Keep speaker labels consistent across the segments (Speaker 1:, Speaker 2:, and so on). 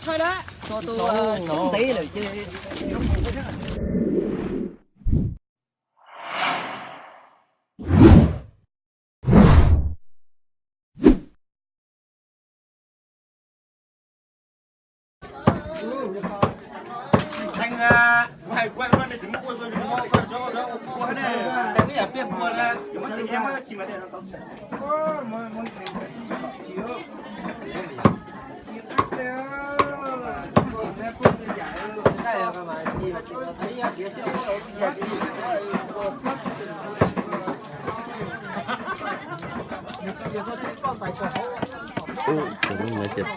Speaker 1: thôi đó cho tôi sống tí rồi chứ
Speaker 2: anh ngoài quay luôn để chúng mua rồi mua con cho cái này cái này tiền mua là em chỉ mà để nó không có mà chịu đây là các bạn chỉ mà thấy phía sau
Speaker 3: จะไม่มาเจ็บ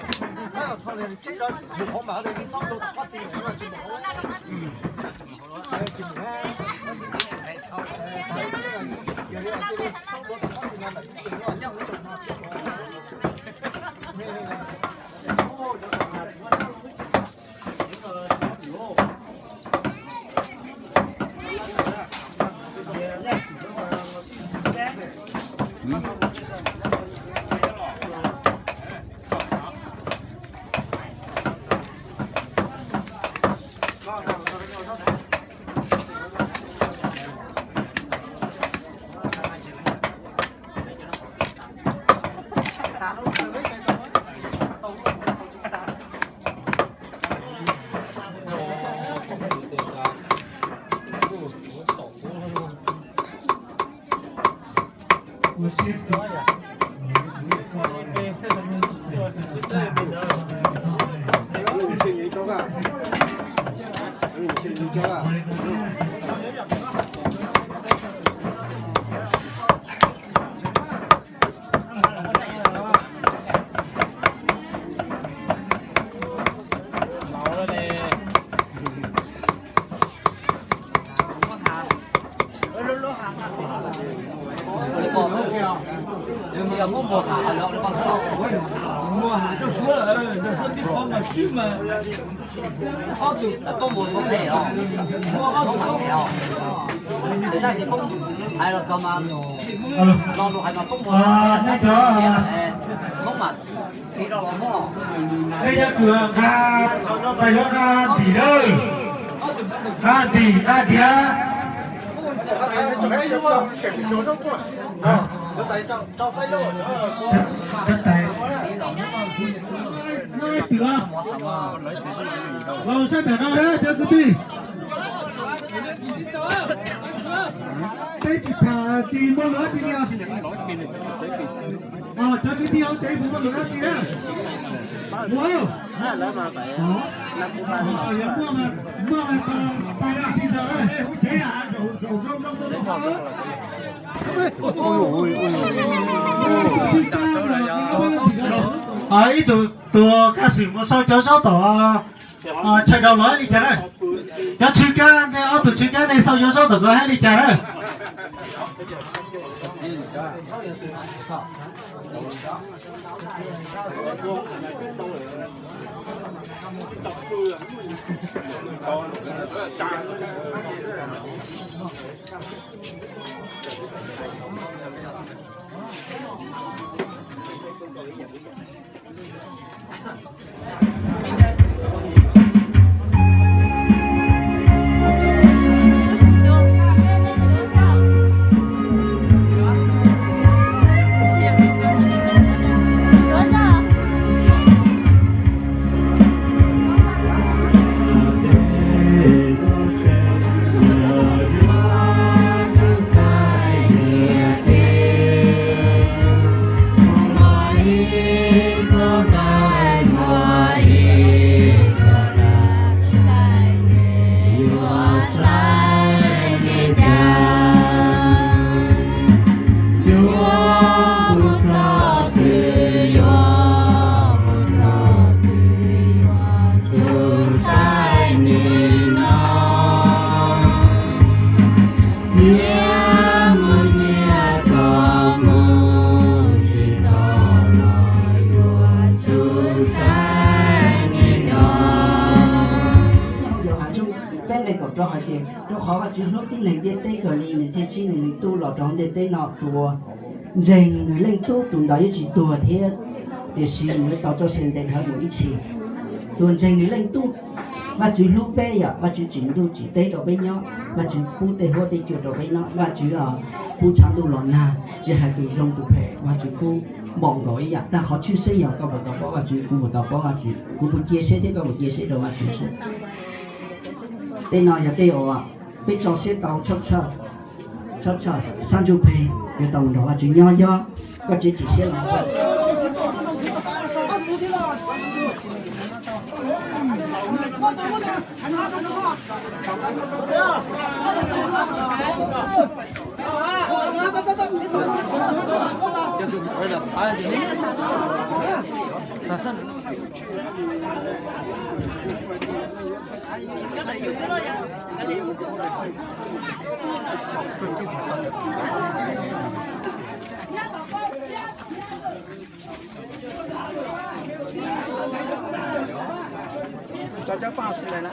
Speaker 2: mua hàng cho số là số đi con mà xí mà họ tự
Speaker 1: không mua số này đâu không phải này đâu người ta sẽ không hay là sao mà lo đồ hay mà không mua không mà xí đâu mà mua
Speaker 4: đây là cửa ga đây là ga tỷ đây ga tỷ á chất tay nói tựa vào sát để nó đấy cho cứ đi đây chỉ thả chỉ mua nữa chỉ nha cho cái tiêu cháy mua nữa chỉ đó mua không mua mà tài là chỉ giờ đấy cháy à đổ ấy từ ca sĩ một sau cháu cháu tỏ chạy đầu nói đi chả đây cháu chưa ca này ở từ chưa ca này sau cháu cháu tỏ có hai đi chả đây
Speaker 5: khó và chúng nó tin lệnh điện tây cờ lì này thế chi này tu lọ tròn điện tây nọ chùa
Speaker 3: 人người lên tu tụng đó chỉ đùa thế để xin người tạo cho sen đến hơn mỗi chi tuần人người lên tu mà chú lúc bé à mà chú chuyển tu chỉ tế đồ bên nhau mà chú phụ tế hoa tế chuột đồ bên nó mà chú phụ trang tu lòn na chỉ hai tu rong tu phê mà chú phụ mong gọi à ta họ chưa xây à có một tàu mà chú cũng một tàu mà chú cũng một chia sẻ thế có một chia sẻ đồ mà chú sẻ tên nào giờ tên à bên trong xe tàu chót sang chú phê cái tàu đó là chú nhỏ có chỉ sẻ là
Speaker 2: cho cháu bao xin này nè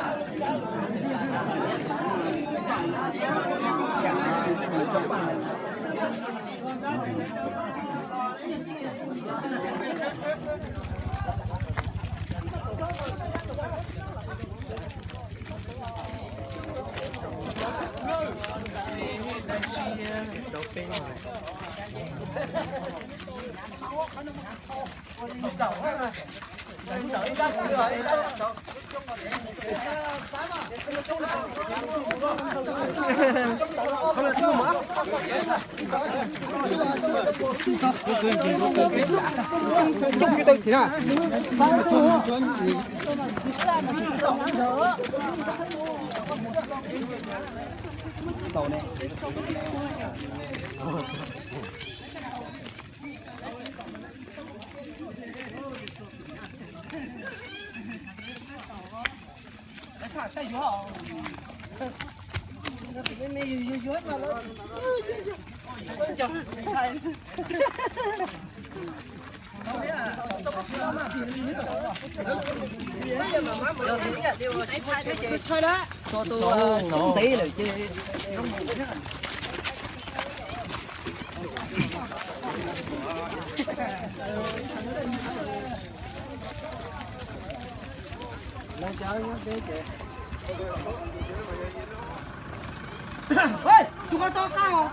Speaker 5: Ê, chúng con cho cao,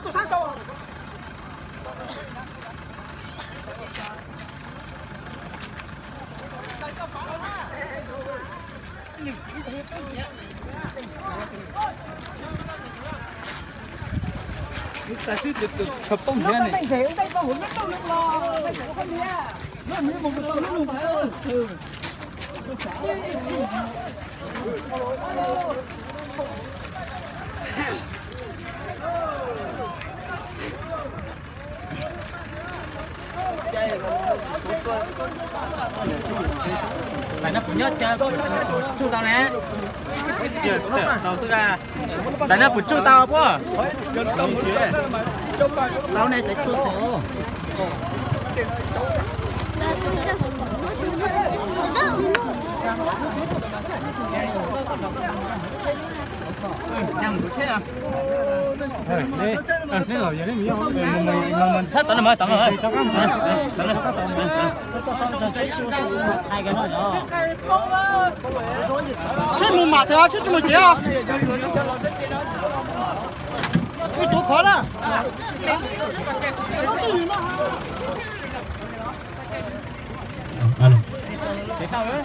Speaker 5: tôi sát sâu.
Speaker 2: Sao xích được chụp bông thế này?
Speaker 5: Mình thể tay vào hồn nó đâu được lo, mình phải có con gì à? Nó mới một cái nó luôn phải ơi.
Speaker 1: Phải nó cũng nhớ cho chú tao nè. Đầu tư ra. Phải nó cũng chú tao quá. Tao này tại chú tao. Nhằm của chết à? Đi. Cái rồi vậy đấy mình sát tao mới tao ơi. Hai cái nó nhỏ.
Speaker 5: Chết mù mà thế à? Chết cho mày chết à? Cái tổ khó đó.
Speaker 4: Alo.
Speaker 1: Để tao nữa.